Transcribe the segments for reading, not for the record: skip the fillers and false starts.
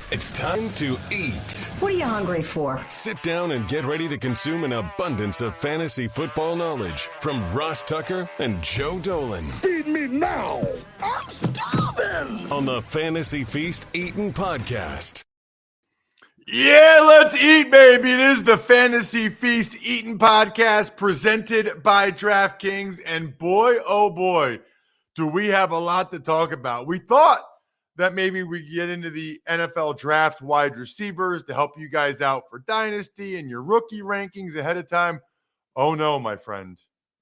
It's time to eat. What are you hungry for? Sit down and get ready to consume an abundance of fantasy football knowledge from Ross Tucker and Joe Dolan. Feed me now. I'm starving. On the Fantasy Feast Eatin' Podcast. Yeah, let's eat, baby. It is the Fantasy Feast Eatin' Podcast presented by DraftKings. And boy, oh boy, do we have a lot to talk about. We thought that maybe we get into the NFL draft wide receivers to help you guys out for Dynasty and your rookie rankings ahead of time. Oh no, my friend.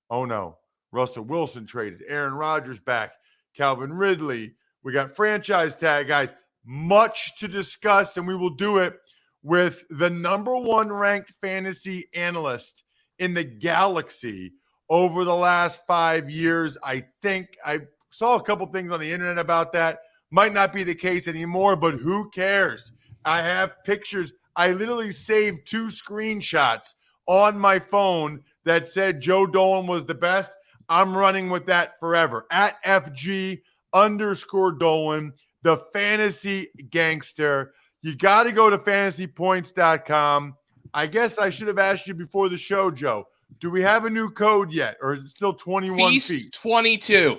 Oh no. Russell Wilson traded. Aaron Rodgers back. Calvin Ridley. We got franchise tag guys. Much to discuss, and we will do it with the number one ranked fantasy analyst in the galaxy over the last 5 years. I think I saw a couple things on the internet about that. Might not be the case anymore, but who cares? I have pictures. I literally saved 2 screenshots on my phone that said Joe Dolan was the best. I'm running with that forever. At FG_Dolan, the fantasy gangster. You got to go to fantasypoints.com. I guess I should have asked you before the show, Joe. Do we have a new code yet, or is it still 21 Feast feet? 22.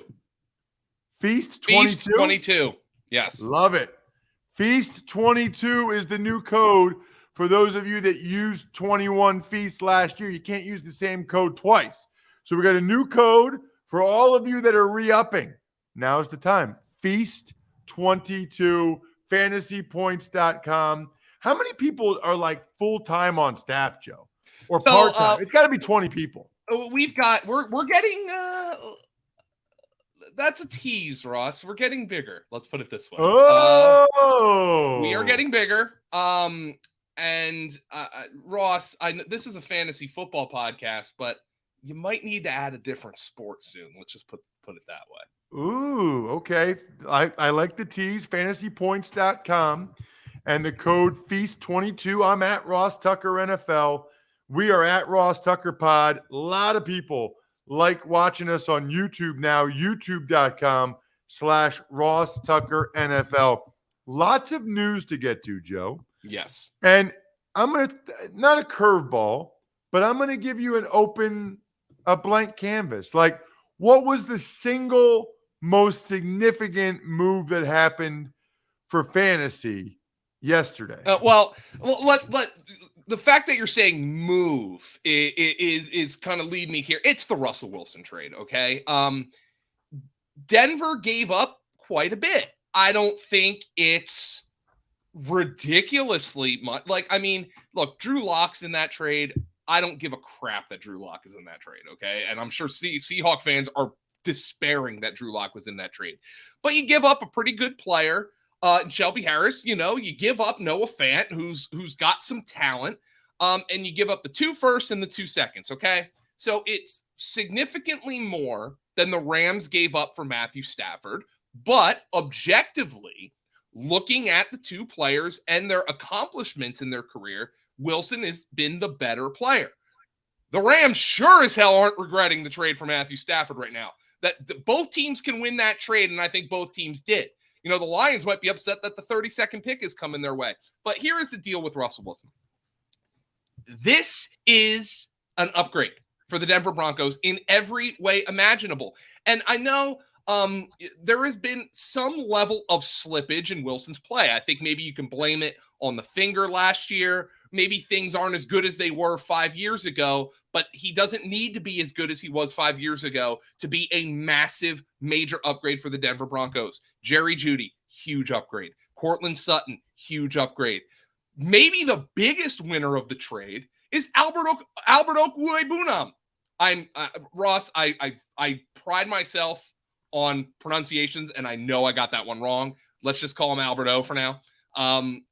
Feast 22? Feast 22. Yes. Love it. Feast 22 is the new code for those of you that used 21 Feast last year. You can't use the same code twice. So we got a new code for all of you that are re-upping. Now's the time. Feast 22, fantasypoints.com. How many people are like full-time on staff, Joe? Or part-time? It's got to be 20 people. We're getting that's a tease, Ross. We're getting bigger. Let's put it this way. We are getting bigger. And Ross, this is a fantasy football podcast, but you might need to add a different sport soon. Let's just put it that way. Ooh, okay. I like the tease, fantasypoints.com, and the code FEAST22. I'm at Ross Tucker NFL. We are at Ross Tucker Pod. A lot of people like watching us on YouTube now, youtube.com/Ross Tucker NFL. Lots of news to get to, Joe. Yes. And I'm going to, not a curveball, but I'm going to give you a blank canvas. Like, what was the single most significant move that happened for fantasy yesterday? The fact that you're saying move is kind of lead me here. It's the Russell Wilson trade, okay? Denver gave up quite a bit. I don't think it's ridiculously much. Look, Drew Lock's in that trade. I don't give a crap that Drew Lock is in that trade, okay? And I'm sure Seahawk fans are despairing that Drew Lock was in that trade. But you give up a pretty good player. Shelby Harris, you give up Noah Fant, who's got some talent, and you give up the 2 firsts and the 2 seconds, okay? So it's significantly more than the Rams gave up for Matthew Stafford, but objectively, looking at the 2 players and their accomplishments in their career, Wilson has been the better player. The Rams sure as hell aren't regretting the trade for Matthew Stafford right now. Both teams can win that trade, and I think both teams did. The Lions might be upset that the 32nd pick is coming their way. But here is the deal with Russell Wilson. This is an upgrade for the Denver Broncos in every way imaginable. And I know there has been some level of slippage in Wilson's play. I think maybe you can blame it on the finger last year. Maybe things aren't as good as they were 5 years ago, but he doesn't need to be as good as he was 5 years ago to be a massive, major upgrade for the Denver Broncos. Jerry Jeudy, huge upgrade. Cortland Sutton, huge upgrade. Maybe the biggest winner of the trade is Albert Okwuegbunam. Ross, I pride myself on pronunciations, and I know I got that one wrong. Let's just call him Alberto for now.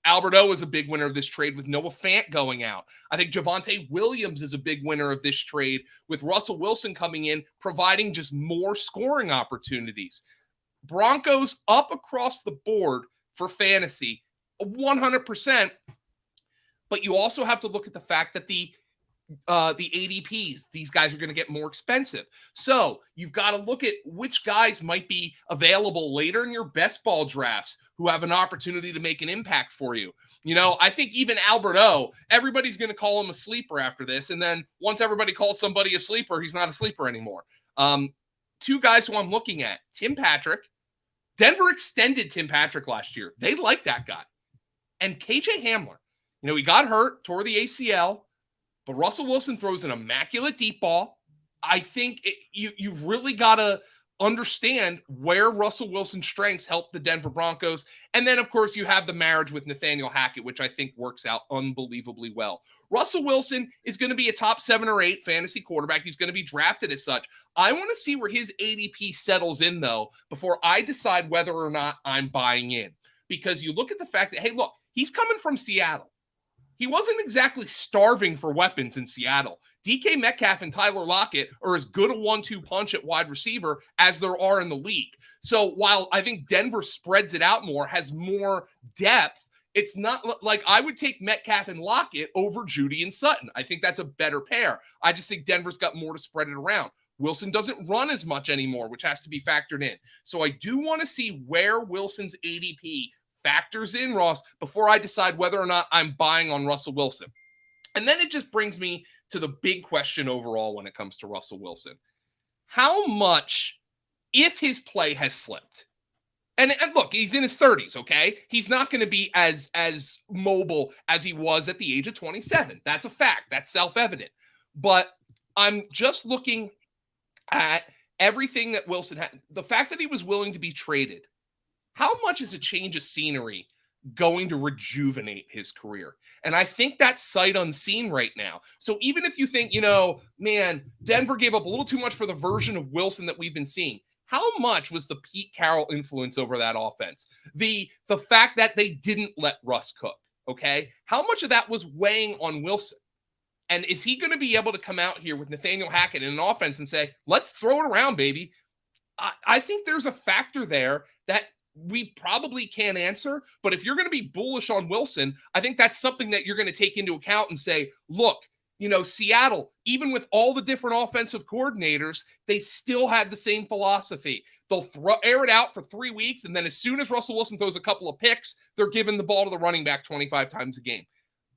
Alberto is a big winner of this trade with Noah Fant going out. I think Javonte Williams is a big winner of this trade with Russell Wilson coming in, providing just more scoring opportunities. Broncos up across the board for fantasy, 100%. But you also have to look at the fact that the the ADPs. These guys are going to get more expensive. So you've got to look at which guys might be available later in your best ball drafts who have an opportunity to make an impact for you. I think even Albert O, everybody's going to call him a sleeper after this. And then once everybody calls somebody a sleeper, he's not a sleeper anymore. Two guys who I'm looking at, Tim Patrick. Denver extended Tim Patrick last year. They like that guy. And KJ Hamler. He got hurt, tore the ACL. But Russell Wilson throws an immaculate deep ball. I think you've really got to understand where Russell Wilson's strengths help the Denver Broncos. And then, of course, you have the marriage with Nathaniel Hackett, which I think works out unbelievably well. Russell Wilson is going to be a top 7 or 8 fantasy quarterback. He's going to be drafted as such. I want to see where his ADP settles in, though, before I decide whether or not I'm buying in. Because you look at the fact that, hey, look, he's coming from Seattle. He wasn't exactly starving for weapons in Seattle. DK Metcalf and Tyler Lockett are as good a 1-2 punch at wide receiver as there are in the league. So while I think Denver spreads it out more, has more depth, it's not like I would take Metcalf and Lockett over Judy and Sutton. I think that's a better pair. I just think Denver's got more to spread it around. Wilson doesn't run as much anymore, which has to be factored in. So I do want to see where Wilson's ADP factors in, Ross, before I decide whether or not I'm buying on Russell Wilson. And then it just brings me to the big question overall when it comes to Russell Wilson. How much, if his play has slipped, and look, he's in his 30s, okay? He's not going to be as mobile as he was at the age of 27. That's a fact. That's self-evident. But I'm just looking at everything that Wilson had. The fact that he was willing to be traded, how much is a change of scenery going to rejuvenate his career? And I think that's sight unseen right now. So even if you think, man, Denver gave up a little too much for the version of Wilson that we've been seeing, how much was the Pete Carroll influence over that offense? The fact that they didn't let Russ cook, okay? How much of that was weighing on Wilson? And is he going to be able to come out here with Nathaniel Hackett in an offense and say, let's throw it around, baby? I think there's a factor there that we probably can't answer, but if you're going to be bullish on Wilson, I think that's something that you're going to take into account and say, look, Seattle, even with all the different offensive coordinators, they still had the same philosophy. They'll air it out for 3 weeks, and then as soon as Russell Wilson throws a couple of picks, they're giving the ball to the running back 25 times a game.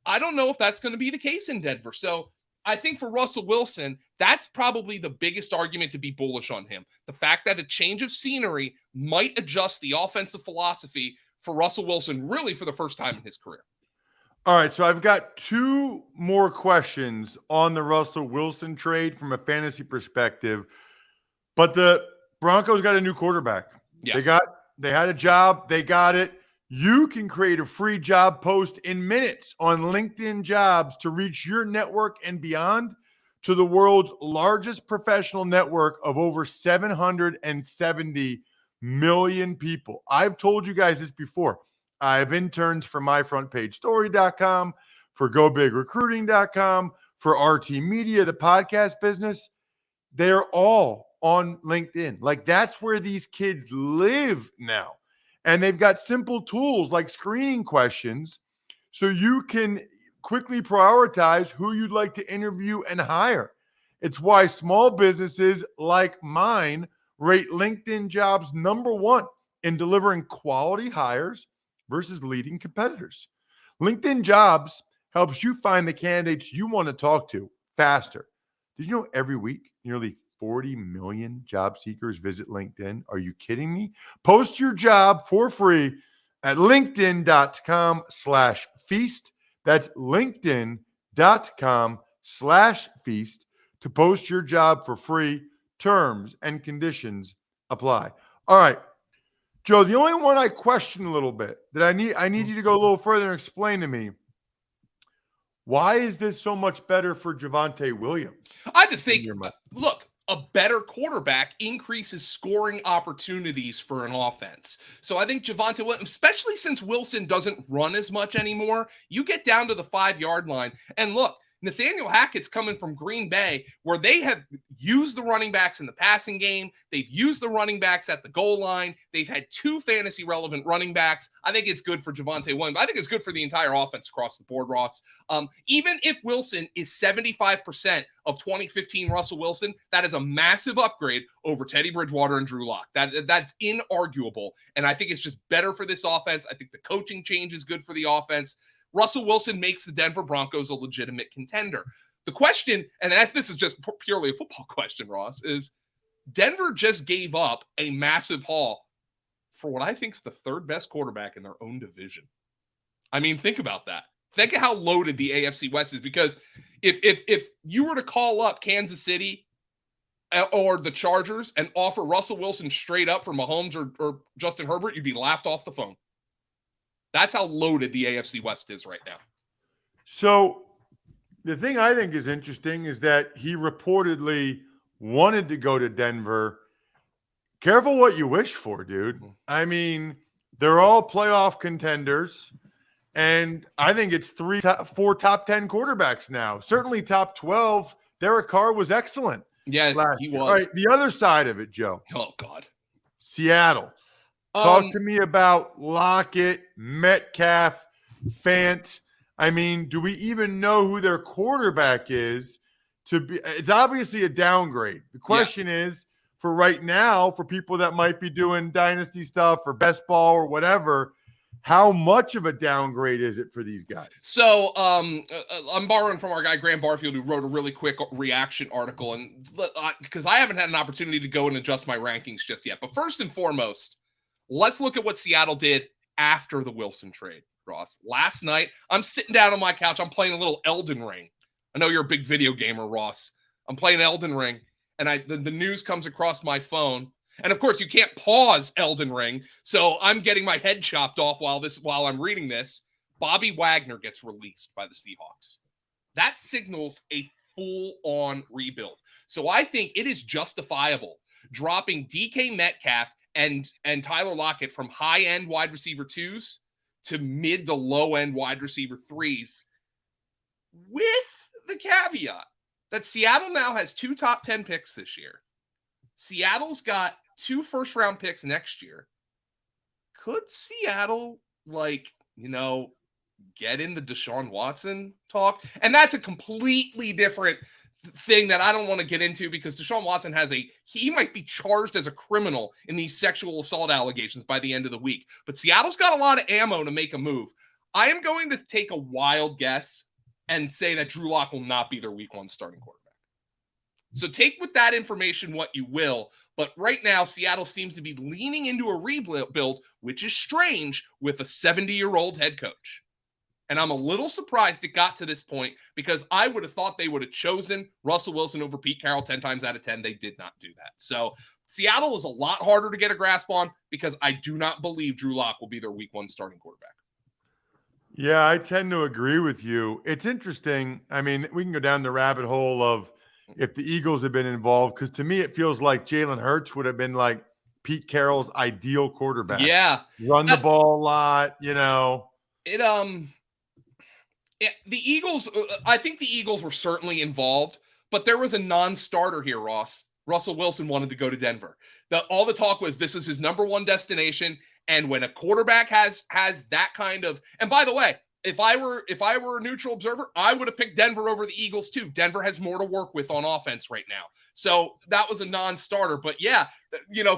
I don't know if that's going to be the case in Denver. So I think for Russell Wilson, that's probably the biggest argument to be bullish on him. The fact that a change of scenery might adjust the offensive philosophy for Russell Wilson really for the first time in his career. All right, so I've got 2 more questions on the Russell Wilson trade from a fantasy perspective. But the Broncos got a new quarterback. Yes. They had a job, they got it. You can create a free job post in minutes on LinkedIn Jobs to reach your network and beyond to the world's largest professional network of over 770 million people. I've told you guys this before. I have interns for myfrontpagestory.com, for GoBigRecruiting.com, for RT Media, the podcast business. They're all on LinkedIn. Like, that's where these kids live now. And they've got simple tools like screening questions so you can quickly prioritize who you'd like to interview and hire. It's why small businesses like mine rate LinkedIn Jobs #1 in delivering quality hires versus leading competitors. LinkedIn Jobs helps you find the candidates you want to talk to faster. Did you know every week nearly 40 million job seekers visit LinkedIn? Are you kidding me? Post your job for free at linkedin.com/feast. That's linkedin.com/feast to post your job for free. Terms and conditions apply. All right, Joe, the only one I question a little bit that I need you to go a little further and explain to me, why is this so much better for Javonte Williams? I just think, look, a better quarterback increases scoring opportunities for an offense. So I think Javonte Williams, especially since Wilson doesn't run as much anymore, you get down to the 5-yard line. And look, Nathaniel Hackett's coming from Green Bay, where they have used the running backs in the passing game. They've used the running backs at the goal line. They've had 2 fantasy relevant running backs. I think it's good for Javonte Williams. I think it's good for the entire offense across the board, Ross. Even if Wilson is 75% of 2015 Russell Wilson, that is a massive upgrade over Teddy Bridgewater and Drew Lock. That's inarguable. And I think it's just better for this offense. I think the coaching change is good for the offense. Russell Wilson makes the Denver Broncos a legitimate contender. The question, and this is just purely a football question, Ross, is Denver just gave up a massive haul for what I think is the 3rd best quarterback in their own division. I mean, think about that. Think of how loaded the AFC West is, because if you were to call up Kansas City or the Chargers and offer Russell Wilson straight up for Mahomes or Justin Herbert, you'd be laughed off the phone. That's how loaded the AFC West is right now. So the thing I think is interesting is that he reportedly wanted to go to Denver. Careful what you wish for, dude. I mean, they're all playoff contenders, and I think it's 4 top 10 quarterbacks now. Certainly top 12. Derek Carr was excellent. Yeah, he was. All right, the other side of it, Joe. Oh, God. Seattle. Talk to me about Lockett, Metcalf, Fant. I mean, do we even know who their quarterback is? It's obviously a downgrade. The question is, for right now, for people that might be doing dynasty stuff or best ball or whatever, how much of a downgrade is it for these guys? So I'm borrowing from our guy Graham Barfield, who wrote a really quick reaction article, and because I haven't had an opportunity to go and adjust my rankings just yet. But first and foremost, let's look at what Seattle did after the Wilson trade, Ross. Last night, I'm sitting down on my couch. I'm playing a little Elden Ring. I know you're a big video gamer, Ross. I'm playing Elden Ring, and the news comes across my phone. And, of course, you can't pause Elden Ring, so I'm getting my head chopped off while I'm reading this. Bobby Wagner gets released by the Seahawks. That signals a full-on rebuild. So I think it is justifiable dropping DK Metcalf and Tyler Lockett from high-end wide receiver 2s to mid to low-end wide receiver 3s, with the caveat that Seattle now has 2 top 10 picks this year. Seattle's got 2 first-round picks next year. Could Seattle, get in the Deshaun Watson talk? And that's a completely different thing that I don't want to get into, because Deshaun Watson he might be charged as a criminal in these sexual assault allegations by the end of the week. But Seattle's got a lot of ammo to make a move. I am going to take a wild guess and say that Drew Lock will not be their week 1 starting quarterback. So take with that information what you will. But right now, Seattle seems to be leaning into a rebuild, which is strange, with a 70-year-old head coach. And I'm a little surprised it got to this point, because I would have thought they would have chosen Russell Wilson over Pete Carroll 10 times out of 10. They did not do that. So Seattle is a lot harder to get a grasp on, because I do not believe Drew Lock will be their week 1 starting quarterback. Yeah, I tend to agree with you. It's interesting. I mean, we can go down the rabbit hole of if the Eagles had been involved, because to me it feels like Jalen Hurts would have been like Pete Carroll's ideal quarterback. Yeah. Run the ball a lot, The Eagles, I think the Eagles were certainly involved, but there was a non-starter here, Ross. Russell Wilson wanted to go to Denver. All the talk was this is his number 1 destination, and when a quarterback has that kind of, and by the way, if I were a neutral observer, I would have picked Denver over the Eagles too. Denver has more to work with on offense right now. So that was a non-starter. But yeah,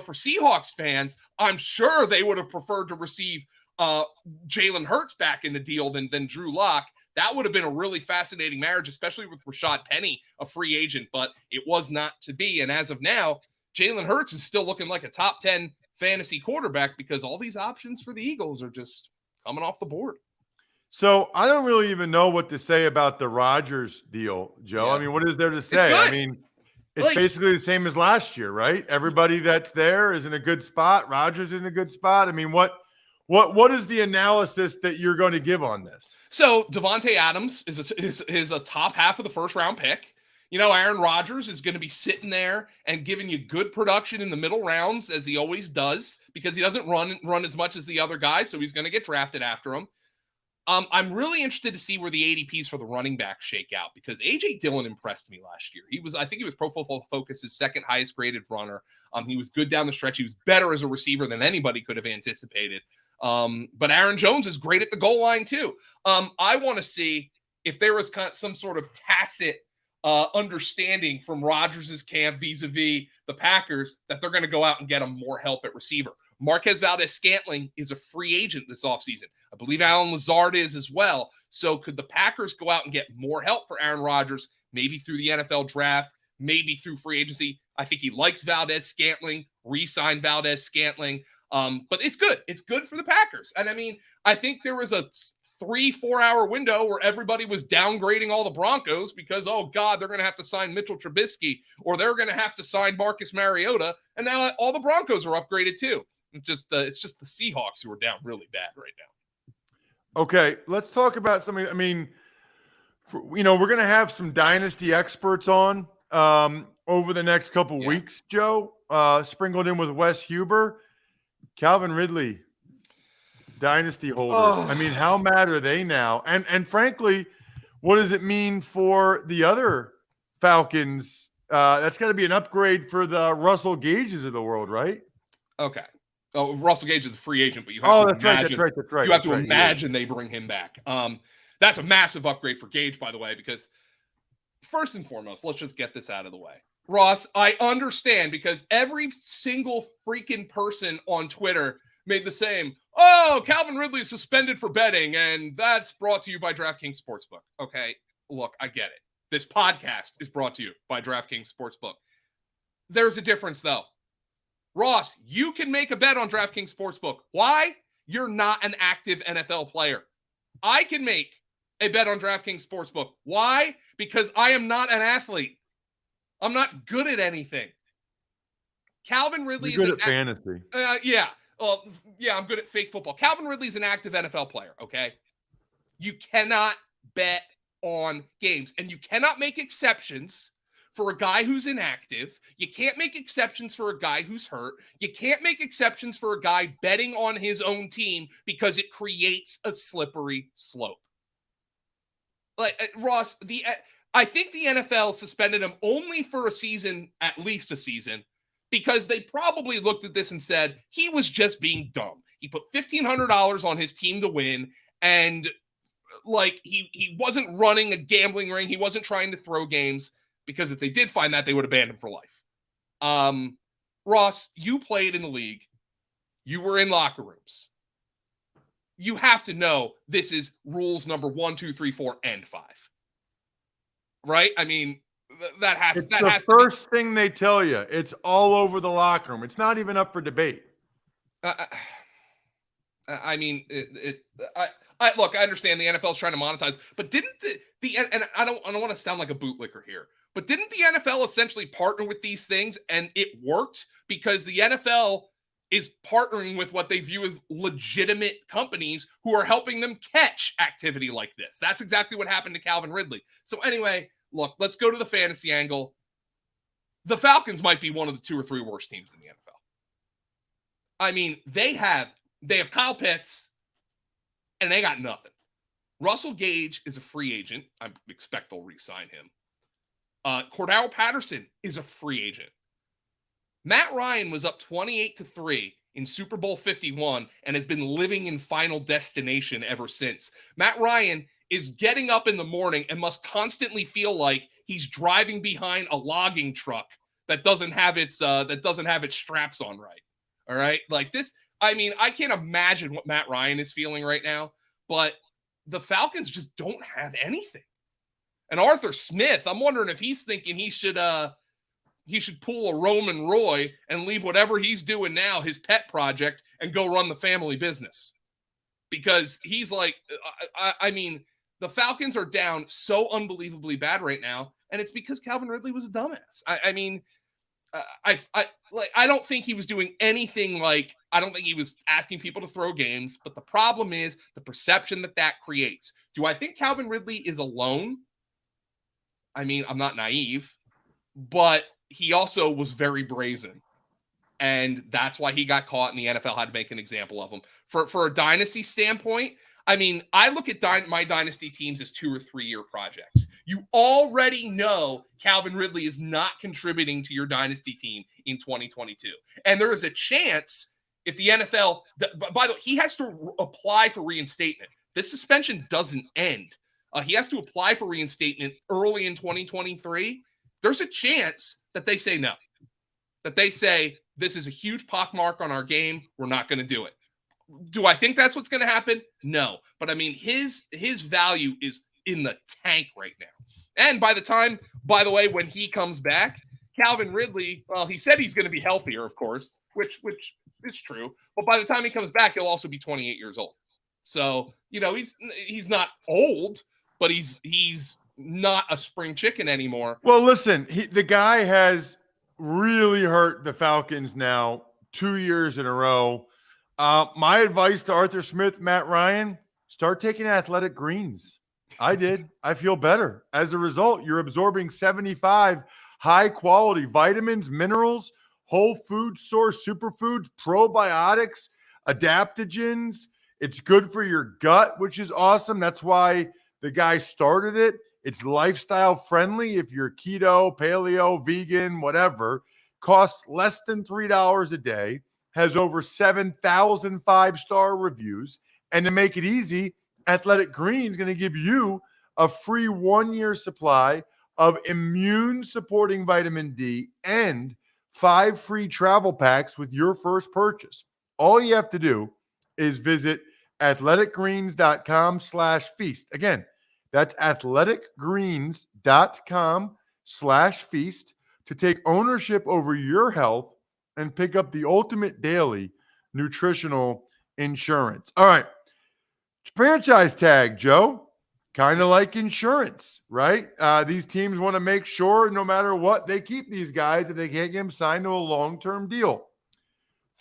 for Seahawks fans, I'm sure they would have preferred to receive Jalen Hurts back in the deal than Drew Lock. That would have been a really fascinating marriage, especially with Rashad Penny, a free agent, but it was not to be. And as of now, Jalen Hurts is still looking like a top 10 fantasy quarterback, because all these options for the Eagles are just coming off the board. So I don't really even know what to say about the Rodgers deal, Joe. Yeah. I mean, what is there to say? I mean, it's basically the same as last year, right? Everybody that's there is in a good spot. Rodgers is in a good spot. I mean, what is the analysis that you're going to give on this? So Devontae Adams is a top half of the first round pick. Aaron Rodgers is going to be sitting there and giving you good production in the middle rounds, as he always does, because he doesn't run as much as the other guys, so he's going to get drafted after him. I'm really interested to see where the ADPs for the running backs shake out because A.J. Dillon impressed me last year. I think he was Pro Football Focus's second highest graded runner. He was good down the stretch. He was better as a receiver than anybody could have anticipated. But Aaron Jones is great at the goal line too. I want to see if there was kind of some sort of tacit understanding from Rodgers' camp vis-a-vis the Packers that they're going to go out and get him more help at receiver. Marquez Valdez-Scantling is a free agent this offseason. I believe Alan Lazard is as well. So could the Packers go out and get more help for Aaron Rodgers, maybe through the NFL draft, maybe through free agency? I think he likes Valdez-Scantling, re-sign Valdez-Scantling. But it's good. It's good for the Packers. And I mean, I think there was a 3-4 hour window where everybody was downgrading all the Broncos because, oh God, they're going to have to sign Mitchell Trubisky or they're going to have to sign Marcus Mariota. And now all the Broncos are upgraded too. It's just the Seahawks who are down really bad right now. Okay, let's talk about something. I mean, we're going to have some dynasty experts on over the next couple weeks, Joe, sprinkled in with Wes Huber. Calvin Ridley, dynasty holder. Oh. I mean, how mad are they now? And frankly, what does it mean for the other Falcons? That's got to be an upgrade for the Russell Gages of the world, right? Okay. Oh, Russell Gage is a free agent, but you have to imagine. That's right. You have to imagine they bring him back. That's a massive upgrade for Gage, by the way, because first and foremost, let's just get this out of the way. Ross, I understand because every single freaking person on Twitter made the same. Oh, Calvin Ridley is suspended for betting, and that's brought to you by DraftKings Sportsbook. Okay, look, I get it. This podcast is brought to you by DraftKings Sportsbook. There's a difference, though. Ross, you can make a bet on DraftKings Sportsbook. Why? You're not an active NFL player. I can make a bet on DraftKings Sportsbook. Why? Because I am not an athlete. I'm not good at anything. Calvin Ridley You're good at fantasy. Yeah. Well, yeah, I'm good at fake football. Calvin Ridley's an active NFL player, okay? You cannot bet on games, and you cannot make exceptions for a guy who's inactive. You can't make exceptions for a guy who's hurt. You can't make exceptions for a guy betting on his own team because it creates a slippery slope. Like Ross, I think the NFL suspended him only for a season, at least a season, because they probably looked at this and said he was just being dumb. He put $1,500 on his team to win, and like he wasn't running a gambling ring. He wasn't trying to throw games. Because if they did find that, they would have banned him for life. Ross, you played in the league. You were in locker rooms. You have to know this is rules number 1, 2, 3, 4, and 5. Right? I mean, it's the first thing they tell you. It's all over the locker room. It's not even up for debate. I mean, look, I understand the NFL is trying to monetize, but didn't and I don't want to sound like a bootlicker here. But didn't the NFL essentially partner with these things and it worked because the NFL is partnering with what they view as legitimate companies who are helping them catch activity like this? That's exactly what happened to Calvin Ridley. So anyway, look, let's go to the fantasy angle. The Falcons might be one of the 2 or 3 worst teams in the NFL. I mean, they have Kyle Pitts and they got nothing. Russell Gage is a free agent. I expect they'll re-sign him. Cordell Patterson is a free agent. Matt Ryan was up 28-3 in Super Bowl 51 and has been living in Final Destination ever since. Matt Ryan is getting up in the morning and must constantly feel like he's driving behind a logging truck that doesn't have its straps on right. All right? Like this, I mean, I can't imagine what Matt Ryan is feeling right now, but the Falcons just don't have anything. And Arthur Smith, I'm wondering if he's thinking he should pull a Roman Roy and leave whatever he's doing now, his pet project, and go run the family business. Because he's like, I mean, the Falcons are down so unbelievably bad right now, and it's because Calvin Ridley was a dumbass. I don't think he was doing anything like, I don't think he was asking people to throw games, but the problem is the perception that creates. Do I think Calvin Ridley is alone? I mean, I'm not naive, but he also was very brazen. And that's why he got caught and the NFL had to make an example of him. For a dynasty standpoint, I mean, I look at my dynasty teams as 2 or 3 year projects. You already know Calvin Ridley is not contributing to your dynasty team in 2022. And there is a chance if the NFL, by the way, he has to apply for reinstatement. This suspension doesn't end. He has to apply for reinstatement early in 2023. There's a chance that they say no, that they say, this is a huge pockmark on our game. We're not going to do it. Do I think that's what's going to happen? No. But I mean, his value is in the tank right now. And by the way, when he comes back, Calvin Ridley, well, he said he's going to be healthier, of course, which is true. But by the time he comes back, he'll also be 28 years old. So, he's not old, but he's not a spring chicken anymore. Well, listen, the guy has really hurt the Falcons now 2 years in a row. My advice to Arthur Smith, Matt Ryan, start taking athletic greens. I did. I feel better. As a result, you're absorbing 75 high-quality vitamins, minerals, whole food source superfoods, probiotics, adaptogens. It's good for your gut, which is awesome. That's why the guy started it. It's lifestyle friendly. If you're keto, paleo, vegan, whatever, costs less than $3 a day. Has over 7,000 five-star reviews. And to make it easy, Athletic Greens is going to give you a free 1-year supply of immune-supporting vitamin D and 5 free travel packs with your first purchase. All you have to do is visit athleticgreens.com/feast. Again, that's athleticgreens.com/feast to take ownership over your health and pick up the ultimate daily nutritional insurance. All right. Franchise tag, Joe. Kind of like insurance, right? These teams want to make sure no matter what, they keep these guys if they can't get them signed to a long-term deal.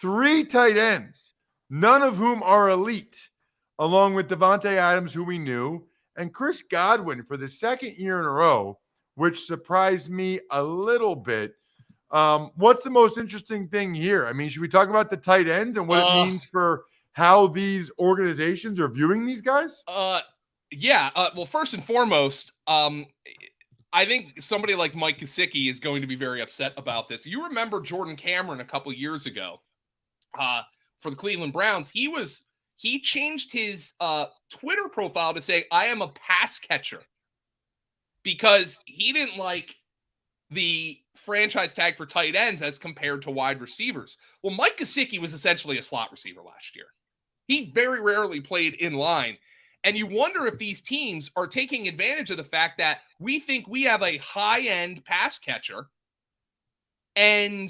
3 tight ends, none of whom are elite, along with Devontae Adams, who we knew, and Chris Godwin for the second year in a row, which surprised me a little bit. What's the most interesting thing here? I mean, should we talk about the tight ends and what it means for how these organizations are viewing these guys? Yeah. Well, first and foremost, I think somebody like Mike Gesicki is going to be very upset about this. You remember Jordan Cameron a couple years ago for the Cleveland Browns. He changed his Twitter profile to say, I am a pass catcher, because he didn't like the franchise tag for tight ends as compared to wide receivers. Well, Mike Gesicki was essentially a slot receiver last year. He very rarely played in line. And you wonder if these teams are taking advantage of the fact that we think we have a high-end pass catcher and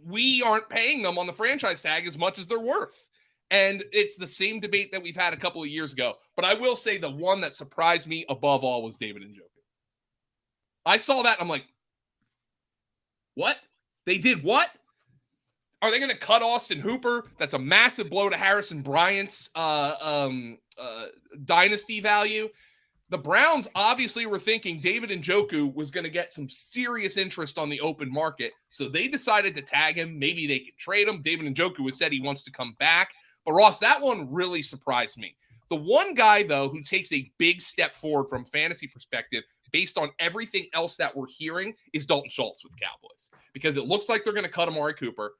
we aren't paying them on the franchise tag as much as they're worth. And it's the same debate that we've had a couple of years ago. But I will say the one that surprised me above all was David Njoku. I saw that. I'm like, what? They did what? Are they going to cut Austin Hooper? That's a massive blow to Harrison Bryant's dynasty value. The Browns obviously were thinking David Njoku was going to get some serious interest on the open market, so they decided to tag him. Maybe they could trade him. David Njoku has said he wants to come back. But, Ross, that one really surprised me. The one guy, though, who takes a big step forward from fantasy perspective based on everything else that we're hearing is Dalton Schultz with Cowboys, because it looks like they're going to cut Amari Cooper.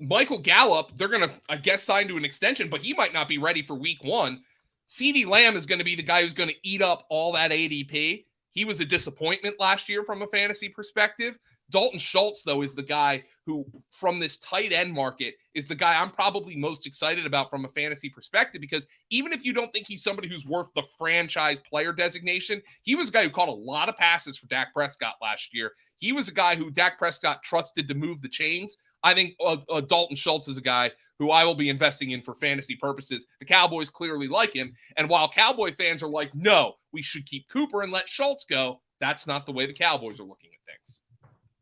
Michael Gallup, they're going to, I guess, sign to an extension, but he might not be ready for week 1. CeeDee Lamb is going to be the guy who's going to eat up all that ADP. He was a disappointment last year from a fantasy perspective. Dalton Schultz, though, is the guy who, from this tight end market, is the guy I'm probably most excited about from a fantasy perspective, because even if you don't think he's somebody who's worth the franchise player designation, he was a guy who caught a lot of passes for Dak Prescott last year. He was a guy who Dak Prescott trusted to move the chains. I think Dalton Schultz is a guy who I will be investing in for fantasy purposes. The Cowboys clearly like him. And while Cowboy fans are like, no, we should keep Cooper and let Schultz go, that's not the way the Cowboys are looking at things.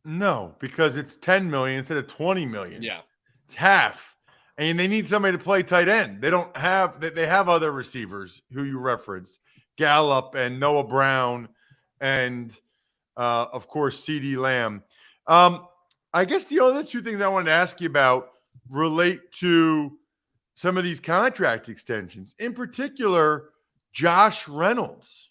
No, because it's 10 million instead of 20 million. Yeah. It's half. And they need somebody to play tight end. They have other receivers who you referenced, Gallup and Noah Brown and of course CeeDee Lamb. I guess the other 2 things I wanted to ask you about relate to some of these contract extensions, in particular, Josh Reynolds.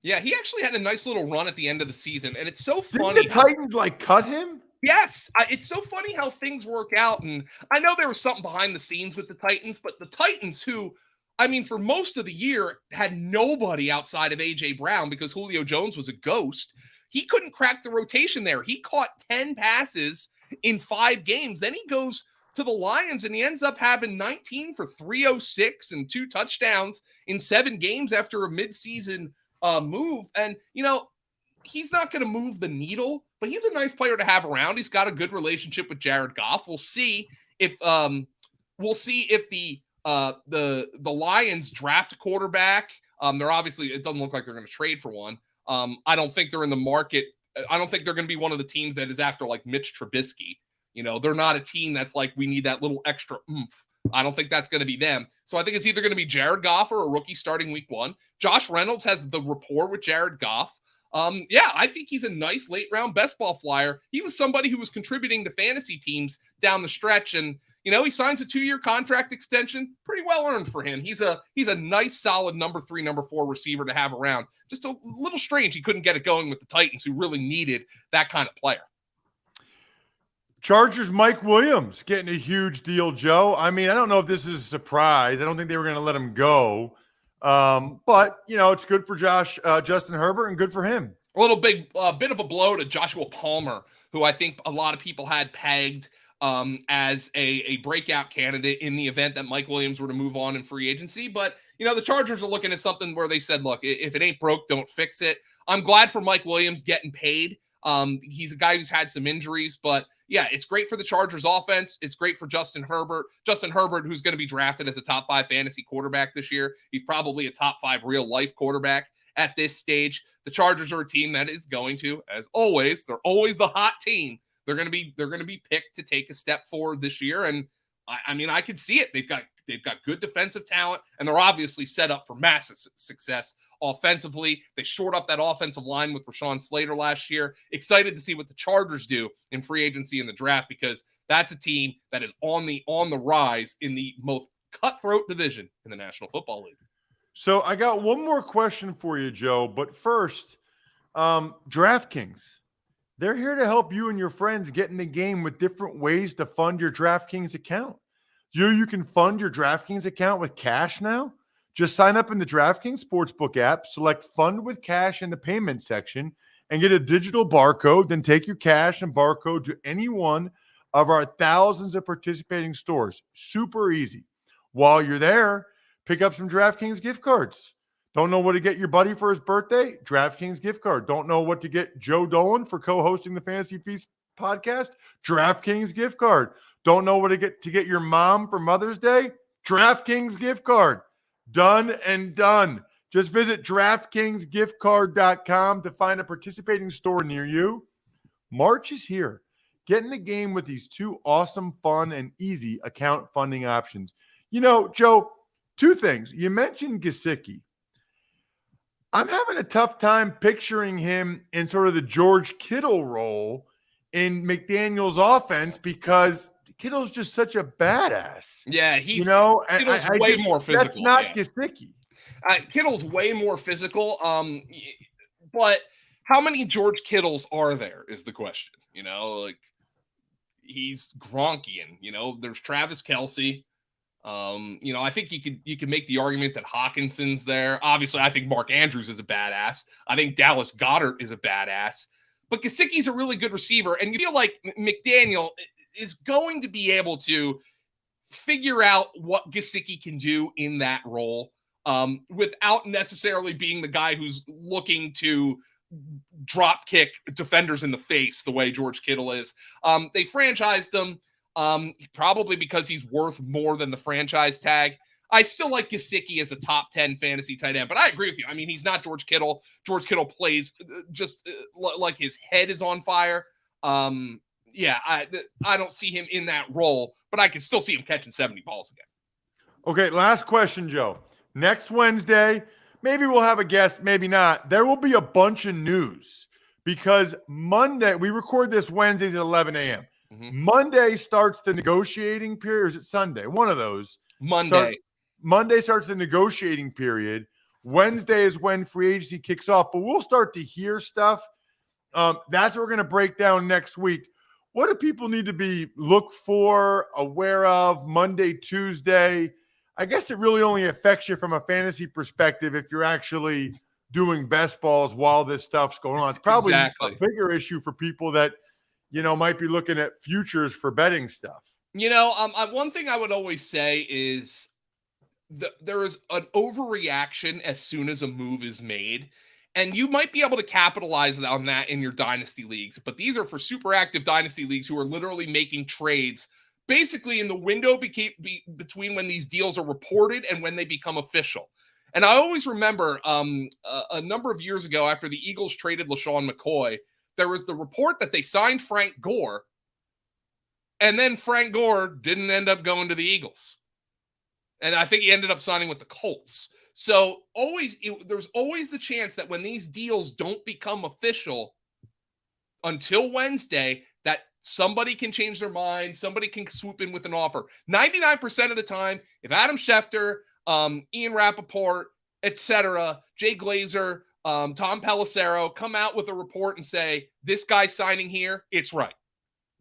Yeah, he actually had a nice little run at the end of the season, and it's so Didn't funny. the Titans cut him? Yes, it's so funny how things work out, and I know there was something behind the scenes with the Titans, but the Titans, who, I mean, for most of the year had nobody outside of A.J. Brown because Julio Jones was a ghost. He couldn't crack the rotation there. He caught 10 passes in 5 games. Then he goes to the Lions, and he ends up having 19 for 306 and 2 touchdowns in 7 games after a midseason move. And, he's not going to move the needle, but he's a nice player to have around. He's got a good relationship with Jared Goff. We'll see if the Lions draft a quarterback. They're obviously, it doesn't look like they're going to trade for one. I don't think they're in the market. I don't think they're going to be one of the teams that is after like Mitch Trubisky. They're not a team that's like, we need that little extra oomph. I don't think that's going to be them. So I think it's either going to be Jared Goff or a rookie starting week 1. Josh Reynolds has the rapport with Jared Goff. I think he's a nice late round best ball flyer. He was somebody who was contributing to fantasy teams down the stretch, and he signs a 2-year contract extension, pretty well earned for him. He's a nice, solid number 3, number 4 receiver to have around. Just a little strange he couldn't get it going with the Titans, who really needed that kind of player. Chargers Mike Williams getting a huge deal, Joe. I mean, I don't know if this is a surprise. I don't think they were going to let him go. But it's good for Justin Herbert, and good for him. A little bit of a blow to Joshua Palmer, who I think a lot of people had pegged as a breakout candidate in the event that Mike Williams were to move on in free agency. But, the Chargers are looking at something where they said, look, if it ain't broke, don't fix it. I'm glad for Mike Williams getting paid. He's a guy who's had some injuries, but yeah, it's great for the Chargers offense. It's great for Justin Herbert, who's going to be drafted as a top 5 fantasy quarterback this year. He's probably a top 5 real life quarterback at this stage. The Chargers are a team that is going to, as always, they're always the hot team. They're going to be picked to take a step forward this year. And I could see it. They've got good defensive talent, and they're obviously set up for massive success offensively. They shored up that offensive line with Rashawn Slater last year. Excited to see what the Chargers do in free agency in the draft, because that's a team that is on the rise in the most cutthroat division in the National Football League. So I got one more question for you, Joe. But first, DraftKings. They're here to help you and your friends get in the game with different ways to fund your DraftKings account. You can fund your DraftKings account with cash now. Just sign up in the DraftKings Sportsbook app, select Fund with Cash in the payment section, and get a digital barcode. Then take your cash and barcode to any one of our thousands of participating stores. Super easy. While you're there, pick up some DraftKings gift cards. Don't know what to get your buddy for his birthday? DraftKings gift card. Don't know what to get Joe Dolan for co-hosting the Fantasy Feast podcast? DraftKings gift card. Don't know what to get your mom for Mother's Day? DraftKings gift card. Done and done. Just visit DraftKingsGiftCard.com to find a participating store near you. March is here. Get in the game with these 2 awesome, fun, and easy account funding options. Joe, 2 things. You mentioned Gesicki. I'm having a tough time picturing him in sort of the George Kittle role in McDaniel's offense, because Kittle's just such a badass. Yeah, he's Kittle's way more physical. That's not Gesicki. Kittle's way more physical. But how many George Kittles are there is the question. He's Gronkian. There's Travis Kelce. I think you could make the argument that Hawkinson's there. Obviously, I think Mark Andrews is a badass. I think Dallas Goedert is a badass. But Gesicki's a really good receiver, and you feel like McDaniel is going to be able to figure out what Gesicki can do in that role without necessarily being the guy who's looking to drop kick defenders in the face the way George Kittle is. They franchised him. Probably because he's worth more than the franchise tag. I still like Gesicki as a top 10 fantasy tight end, but I agree with you. I mean, he's not George Kittle. George Kittle plays just like his head is on fire. I don't see him in that role, but I can still see him catching 70 balls again. Okay, last question, Joe. Next Wednesday, maybe we'll have a guest, maybe not. There will be a bunch of news because Monday, we record this Wednesdays at 11 a.m. Monday starts the negotiating period. Or is it Sunday? One of those. Monday starts the negotiating period. Wednesday is when free agency kicks off, but we'll start to hear stuff. That's what we're going to break down next week. What do people need to look for, aware of Monday, Tuesday? I guess it really only affects you from a fantasy perspective if you're actually doing best balls while this stuff's going on. It's probably a bigger issue for people that, might be looking at futures for betting stuff. One thing I would always say is there is an overreaction as soon as a move is made. And you might be able to capitalize on that in your dynasty leagues. But these are for super active dynasty leagues who are literally making trades basically in the window between when these deals are reported and when they become official. And I always remember a number of years ago after the Eagles traded LaShawn McCoy, there was the report that they signed Frank Gore. And then Frank Gore didn't end up going to the Eagles. And I think he ended up signing with the Colts. So there's always the chance that when these deals don't become official until Wednesday, that somebody can change their mind. Somebody can swoop in with an offer. 99% of the time, if Adam Schefter, Ian Rappaport, etc., Jay Glazer, Tom Pelissero come out with a report and say, this guy's signing here, it's right.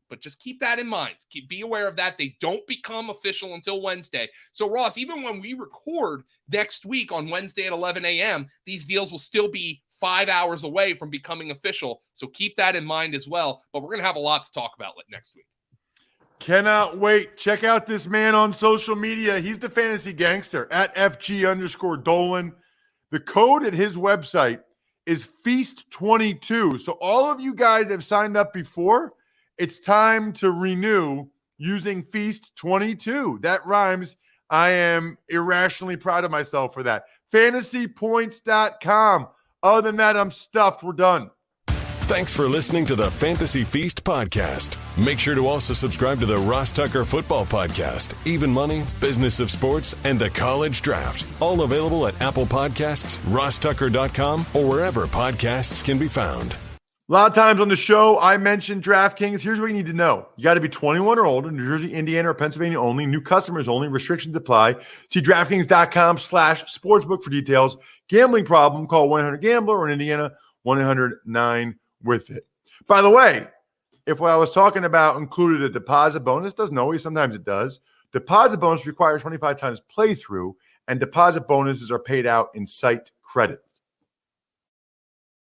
But just keep that in mind. Be aware of that. They don't become official until Wednesday. So, Ross, even when we record next week on Wednesday at 11 a.m., these deals will still be 5 hours away from becoming official. So keep that in mind as well. But we're going to have a lot to talk about next week. Cannot wait. Check out this man on social media. He's the fantasy gangster at FG_Dolan. The code at his website is Feast22. So all of you guys have signed up before, it's time to renew using Feast22. That rhymes. I am irrationally proud of myself for that. FantasyPoints.com. Other than that, I'm stuffed. We're done. Thanks for listening to the Fantasy Feast podcast. Make sure to also subscribe to the Ross Tucker Football Podcast, Even Money, Business of Sports, and the College Draft. All available at Apple Podcasts, rosstucker.com, or wherever podcasts can be found. A lot of times on the show, I mentioned DraftKings. Here's what you need to know. You got to be 21 or older, New Jersey, Indiana, or Pennsylvania only. New customers only. Restrictions apply. See DraftKings.com/sportsbook for details. Gambling problem, call 1-800-GAMBLER, or in Indiana, 1-800-9-WITH-IT. By the way, if what I was talking about included a deposit bonus, doesn't always, sometimes it does. Deposit bonus requires 25 times playthrough, and deposit bonuses are paid out in site credit.